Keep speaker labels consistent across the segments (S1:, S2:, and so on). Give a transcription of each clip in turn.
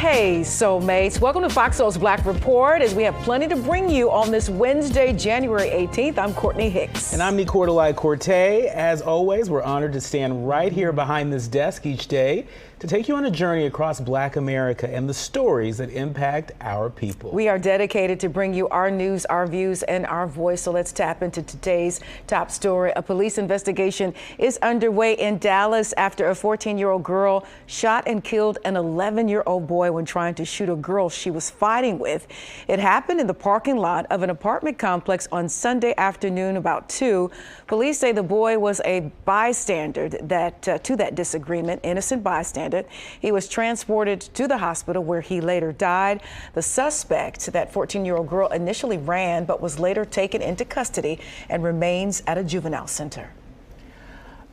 S1: Hey, soulmates. Welcome to FOXSOUL's Black Report, as we have plenty to bring you on this Wednesday, January 18th. I'm Courtney Hicks.
S2: And I'm Nicordelai Corte. As always, we're honored to stand right here behind this desk each day to take you on a journey across Black America and the stories that impact our people.
S1: We are dedicated to bring you our news, our views, and our voice. So let's tap into today's top story. A police investigation is underway in Dallas after a 14-year-old girl shot and killed an 11-year-old boy when trying to shoot a girl she was fighting with. It happened in the parking lot of an apartment complex on Sunday afternoon about 2. Police say the boy was a bystander to that disagreement, innocent bystander. He was transported to the hospital where he later died. The suspect, that 14-year-old girl, initially ran but was later taken into custody and remains at a juvenile center.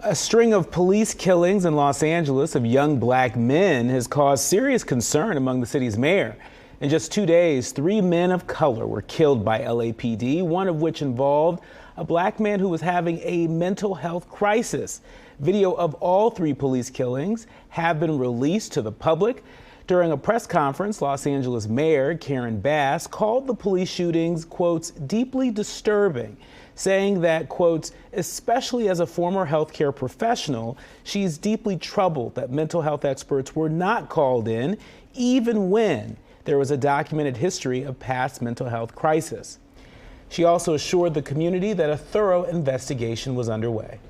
S2: A string of police killings in Los Angeles of young Black men has caused serious concern among the city's mayor. In just 2 days, 3 men of color were killed by LAPD, one of which involved a Black man who was having a mental health crisis. Video of all 3 police killings have been released to the public. During a press conference, Los Angeles Mayor Karen Bass called the police shootings, quotes, deeply disturbing, saying that, quotes, especially as a former healthcare professional, she's deeply troubled that mental health experts were not called in, even when there was a documented history of past mental health crisis. She also assured the community that a thorough investigation was underway.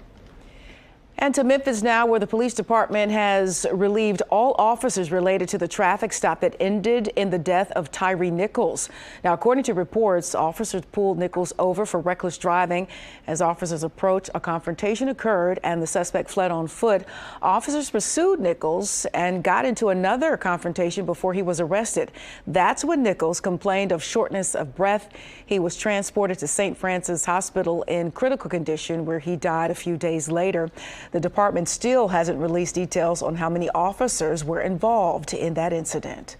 S1: And to Memphis now, where the police department has relieved all officers related to the traffic stop that ended in the death of Tyree Nichols. Now, according to reports, officers pulled Nichols over for reckless driving. As officers approached, a confrontation occurred and the suspect fled on foot. Officers pursued Nichols and got into another confrontation before he was arrested. That's when Nichols complained of shortness of breath. He was transported to St. Francis Hospital in critical condition, where he died a few days later. The department still hasn't released details on how many officers were involved in that incident.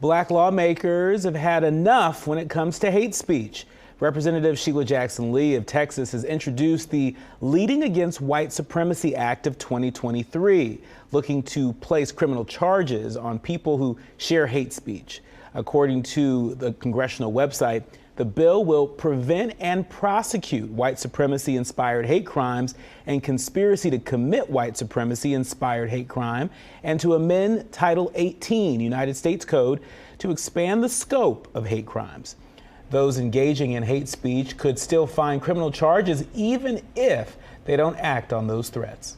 S2: Black lawmakers have had enough when it comes to hate speech. Representative Sheila Jackson Lee of Texas has introduced the Leading Against White Supremacy Act of 2023, looking to place criminal charges on people who share hate speech. According to the congressional website, the bill will prevent and prosecute white supremacy-inspired hate crimes and conspiracy to commit white supremacy-inspired hate crime, and to amend Title 18 United States Code to expand the scope of hate crimes. Those engaging in hate speech could still find criminal charges even if they don't act on those threats.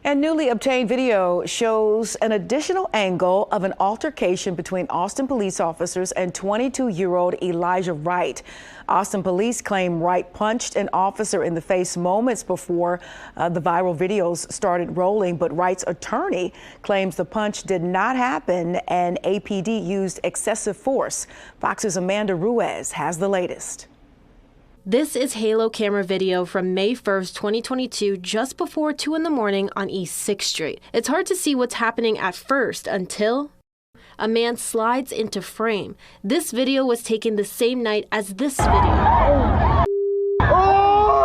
S1: And newly obtained video shows an additional angle of an altercation between Austin police officers and 22-year-old Elijah Wright. Austin police claim Wright punched an officer in the face moments before the viral videos started rolling, but Wright's attorney claims the punch did not happen and APD used excessive force. Fox's Amanda Ruiz has the latest.
S3: This is Halo camera video from May 1st, 2022, just before 2 in the morning on East 6th Street. It's hard to see what's happening at first until a man slides into frame. This video was taken the same night as this video. A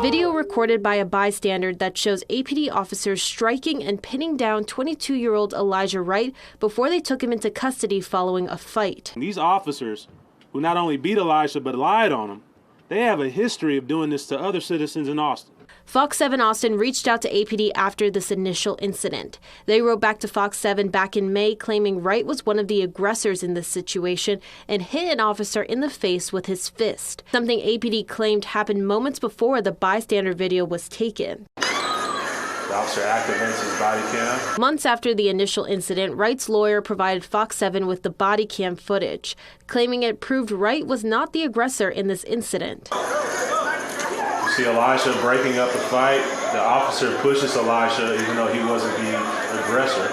S3: video recorded by a bystander that shows APD officers striking and pinning down 22-year-old Elijah Wright before they took him into custody following a fight.
S4: These officers, who not only beat Elijah but lied on him, they have a history of doing this to other citizens in Austin.
S3: Fox 7 Austin reached out to APD after this initial incident. They wrote back to Fox 7 back in May, claiming Wright was one of the aggressors in this situation and hit an officer in the face with his fist, something APD claimed happened moments before the bystander video was taken.
S4: The officer activates his body cam.
S3: Months after the initial incident, Wright's lawyer provided Fox 7 with the body cam footage, claiming it proved Wright was not the aggressor in this incident.
S4: You see Elijah breaking up the fight. The officer pushes Elijah even though he wasn't the aggressor.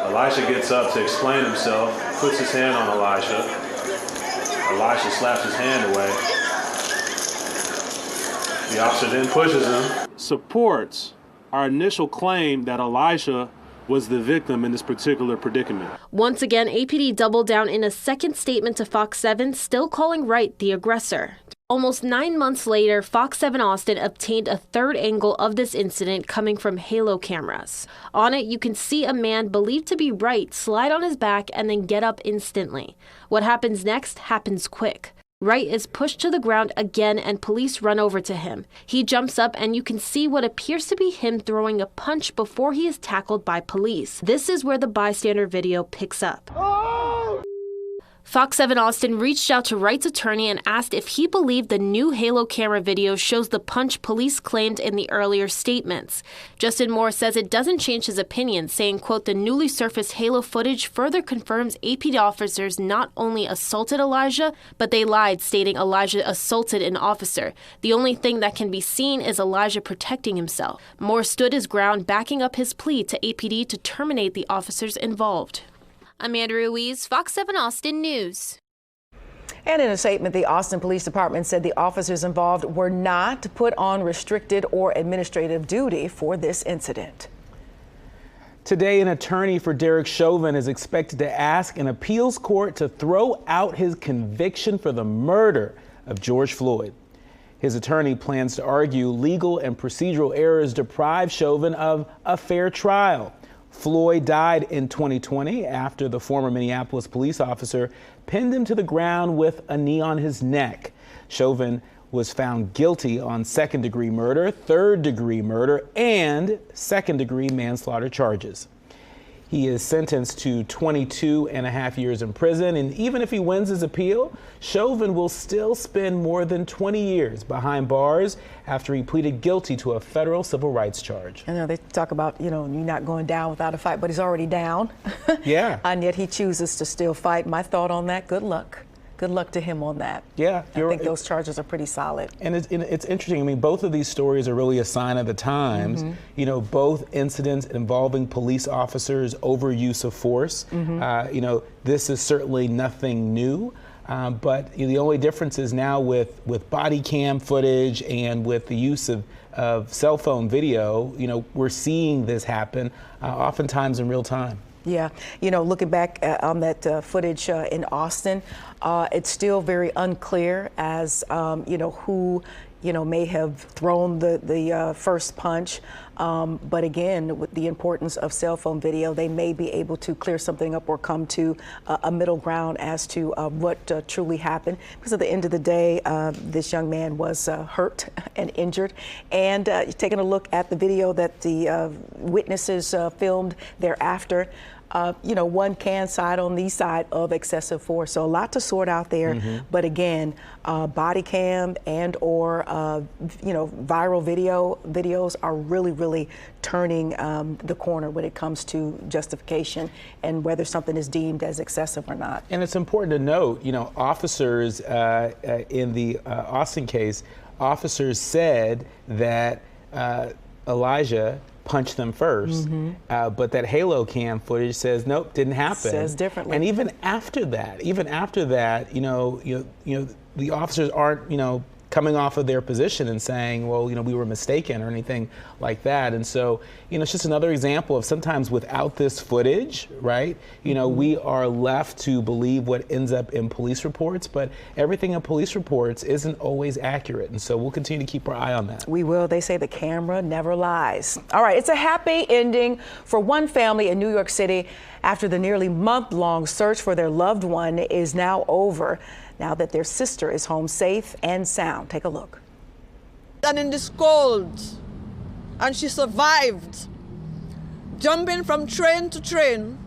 S4: Elijah gets up to explain himself, puts his hand on Elijah. Elijah slaps his hand away. The officer then pushes him. Supports our initial claim that Elijah was the victim in this particular predicament.
S3: Once again, APD doubled down in a second statement to Fox 7, still calling Wright the aggressor. Almost 9 months later, Fox 7 Austin obtained a third angle of this incident coming from Halo cameras. On it, you can see a man believed to be Wright slide on his back and then get up instantly. What happens next happens quick. Wright is pushed to the ground again and police run over to him. He jumps up and you can see what appears to be him throwing a punch before he is tackled by police. This is where the bystander video picks up. Fox 7 Austin reached out to Wright's attorney and asked if he believed the new Halo camera video shows the punch police claimed in the earlier statements. Justin Moore says it doesn't change his opinion, saying, quote, the newly surfaced Halo footage further confirms APD officers not only assaulted Elijah, but they lied, stating Elijah assaulted an officer. The only thing that can be seen is Elijah protecting himself. Moore stood his ground, backing up his plea to APD to terminate the officers involved. Amanda Ruiz, Fox 7 Austin News.
S1: And in a statement, the Austin Police Department said the officers involved were not put on restricted or administrative duty for this incident.
S2: Today, an attorney for Derek Chauvin is expected to ask an appeals court to throw out his conviction for the murder of George Floyd. His attorney plans to argue legal and procedural errors deprive Chauvin of a fair trial. Floyd died in 2020 after the former Minneapolis police officer pinned him to the ground with a knee on his neck. Chauvin was found guilty on second-degree murder, third-degree murder, and second-degree manslaughter charges. He is sentenced to 22.5 years in prison, and even if he wins his appeal, Chauvin will still spend more than 20 years behind bars after he pleaded guilty to a federal civil rights charge.
S1: I know they talk about, you're not going down without a fight, but he's already down.
S2: Yeah.
S1: And yet he chooses to still fight. My thought on that, good luck. Good luck to him on that.
S2: Yeah.
S1: I think those charges are pretty solid. And
S2: it's interesting. I mean, both of these stories are really a sign of the times.
S1: Mm-hmm.
S2: Both incidents involving police officers, overuse of force.
S1: Mm-hmm.
S2: This is certainly nothing new. But the only difference is now with body cam footage and with the use of cell phone video, we're seeing this happen oftentimes in real time.
S1: Yeah, looking back on that footage in Austin, it's still very unclear as, who, may have thrown the first punch. But again, with the importance of cell phone video, they may be able to clear something up or come to a middle ground as to what truly happened. Because at the end of the day, this young man was hurt and injured. And taking a look at the video that the witnesses filmed thereafter, one can side on the side of excessive force. So a lot to sort out there. Mm-hmm. But again, body cam and or, viral videos are really turning the corner when it comes to justification and whether something is deemed as excessive or not.
S2: And it's important to note, officers in the Austin case, officers said that Elijah punched them first, but that Halo cam footage says nope, didn't happen.
S1: Says differently.
S2: And even after that, the officers aren't, coming off of their position and saying, well, we were mistaken or anything like that. And so, it's just another example of sometimes without this footage, right? We are left to believe what ends up in police reports, but everything in police reports isn't always accurate. And so we'll continue to keep our eye on that.
S1: We will. They say the camera never lies. All right. It's a happy ending for one family in New York City after the nearly month-long search for their loved one is now over, now that their sister is home safe and sound. Take a look.
S5: And in this cold, and she survived, jumping from train to train,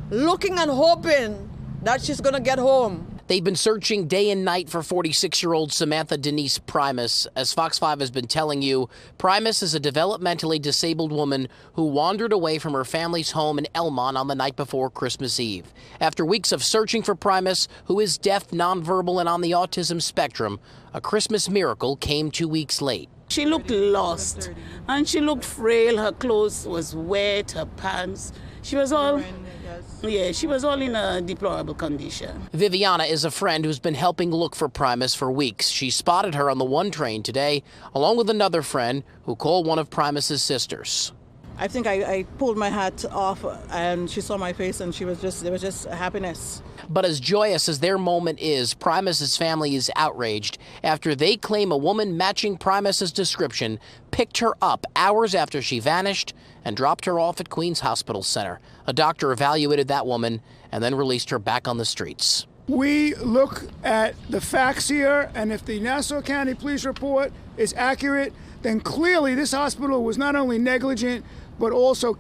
S5: looking and hoping that she's gonna get home.
S6: They've been searching day and night for 46-year-old Samantha Denise Primus. As Fox 5 has been telling you, Primus is a developmentally disabled woman who wandered away from her family's home in Elmont on the night before Christmas Eve. After weeks of searching for Primus, who is deaf, nonverbal, and on the autism spectrum, a Christmas miracle came 2 weeks late.
S7: She looked lost, and she looked frail. Her clothes was wet, her pants. She was all in a deplorable condition.
S6: Viviana is a friend who's been helping look for Primus for weeks. She spotted her on the 1 train today, along with another friend who called one of Primus's sisters.
S8: I think I pulled my hat off and she saw my face and there was just happiness.
S6: But as joyous as their moment is, Primus's family is outraged after they claim a woman matching Primus's description picked her up hours after she vanished and dropped her off at Queens Hospital Center. A doctor evaluated that woman and then released her back on the streets.
S9: We look at the facts here, and if the Nassau County Police report is accurate, then clearly this hospital was not only negligent, but also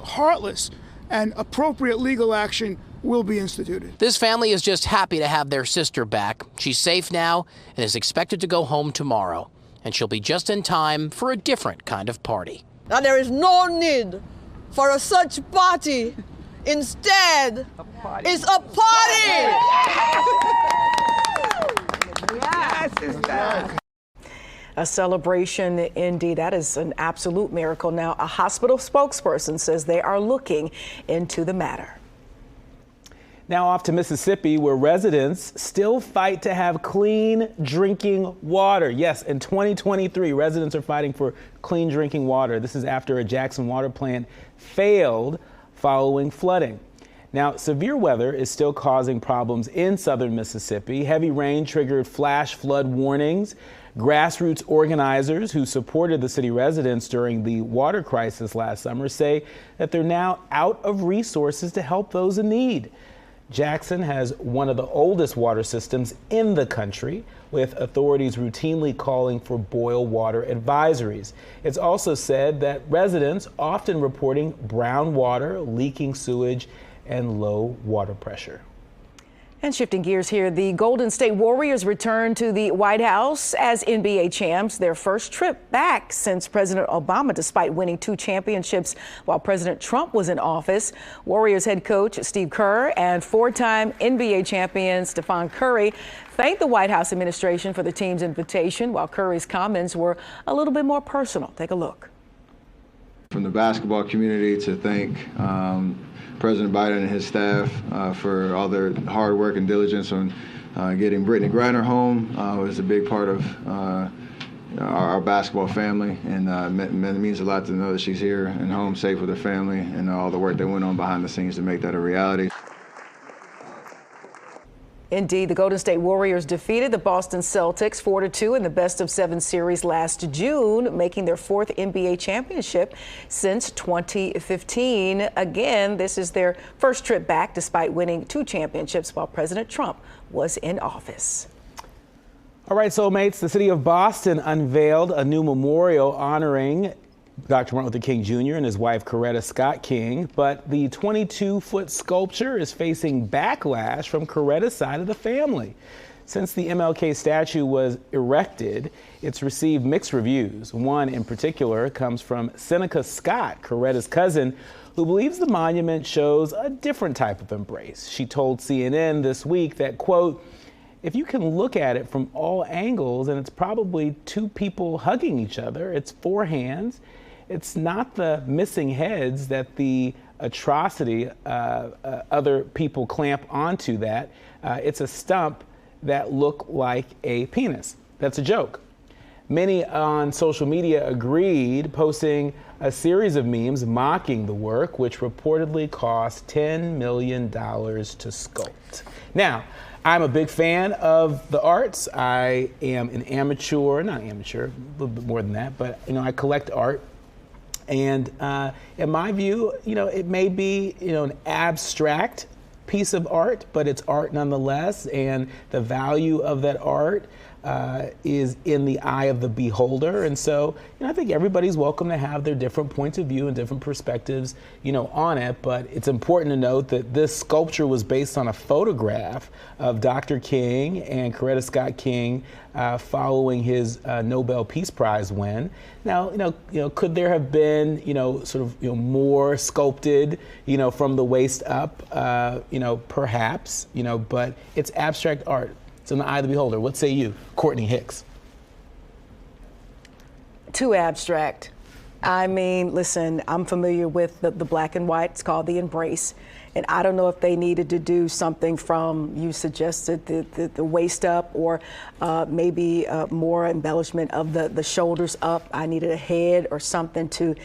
S9: heartless, and appropriate legal action will be instituted.
S6: This family is just happy to have their sister back. She's safe now and is expected to go home tomorrow, and she'll be just in time for a different kind of party.
S5: Now there is no need for a such party. Instead, it's a party.
S9: Yes, it's that.
S1: A celebration indeed. That is an absolute miracle. Now, a hospital spokesperson says they are looking into the matter.
S2: Now off to Mississippi, where residents still fight to have clean drinking water. Yes, in 2023, residents are fighting for clean drinking water. This is after a Jackson water plant failed following flooding. Now, severe weather is still causing problems in southern Mississippi. Heavy rain triggered flash flood warnings. Grassroots organizers who supported the city residents during the water crisis last summer say that they're now out of resources to help those in need. Jackson has one of the oldest water systems in the country, with authorities routinely calling for boil water advisories. It's also said that residents often reporting brown water, leaking sewage, and low water pressure.
S1: And shifting gears here, the Golden State Warriors return to the White House as NBA champs, their first trip back since President Obama, despite winning 2 championships while President Trump was in office. Warriors head coach Steve Kerr and 4-time NBA champion Stephen Curry thanked the White House administration for the team's invitation, while Curry's comments were a little bit more personal. Take a look.
S10: From the basketball community to thank President Biden and his staff for all their hard work and diligence on getting Brittany Griner home was a big part of our basketball family, and it means a lot to know that she's here and home safe with her family, and all the work that went on behind the scenes to make that a reality.
S1: Indeed, the Golden State Warriors defeated the Boston Celtics 4-2 in the best-of-7 series last June, making their 4th NBA championship since 2015. Again, this is their first trip back despite winning 2 championships while President Trump was in office.
S2: All right, soulmates, the city of Boston unveiled a new memorial honoring Dr. Martin Luther King Jr. and his wife, Coretta Scott King, but the 22-foot sculpture is facing backlash from Coretta's side of the family. Since the MLK statue was erected, it's received mixed reviews. One in particular comes from Seneca Scott, Coretta's cousin, who believes the monument shows a different type of embrace. She told CNN this week that, quote, if you can look at it from all angles, and it's probably 2 people hugging each other, it's 4 hands. It's not the missing heads that the atrocity other people clamp onto that. It's a stump that looked like a penis. That's a joke. Many on social media agreed, posting a series of memes mocking the work, which reportedly cost $10 million to sculpt. Now, I'm a big fan of the arts. I am an amateur, not amateur, a little bit more than that, but I collect art. And in my view, it may be, an abstract piece of art, but it's art nonetheless. And the value of that art is in the eye of the beholder. And so, I think everybody's welcome to have their different points of view and different perspectives, on it. But it's important to note that this sculpture was based on a photograph of Dr. King and Coretta Scott King following his Nobel Peace Prize win. Now, could there have been, more sculpted, from the waist up, perhaps, but it's abstract art. It's in the eye of the beholder. What say you, Courtney Hicks?
S1: Too abstract. I mean, listen, I'm familiar with the black and white. It's called the embrace. And I don't know if they needed to do something from, you suggested, the waist up, or maybe more embellishment of the shoulders up. I needed a head or something to,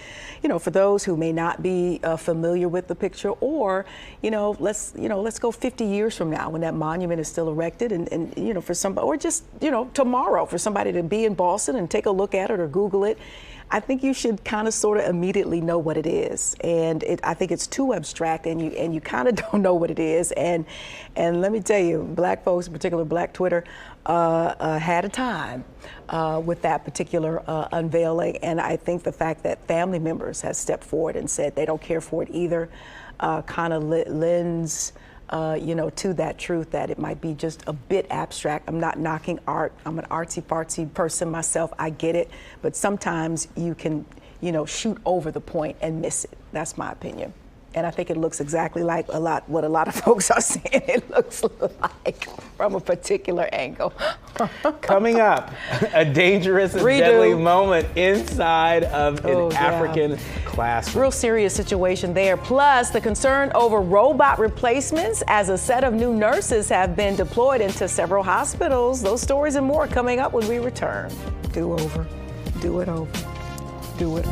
S1: for those who may not be familiar with the picture, or, let's go 50 years from now when that monument is still erected, and for somebody, or just, tomorrow for somebody to be in Boston and take a look at it or Google it. I think you should kind of sort of immediately know what it is, and I think it's too abstract, and you kind of don't know what it is. And let me tell you, black folks, in particular black Twitter, had a time with that particular unveiling. And I think the fact that family members have stepped forward and said they don't care for it either kind of lends to that truth that it might be just a bit abstract. I'm not knocking art. I'm an artsy-fartsy person myself. I get it. But sometimes you can, shoot over the point and miss it. That's my opinion. And I think it looks exactly like what a lot of folks are saying it looks like from a particular angle.
S2: Coming up, a dangerous and deadly moment inside of an African classroom.
S1: Real serious situation there. Plus, the concern over robot replacements as a set of new nurses have been deployed into several hospitals. Those stories and more coming up when we return. Do over. Do it over. Do it.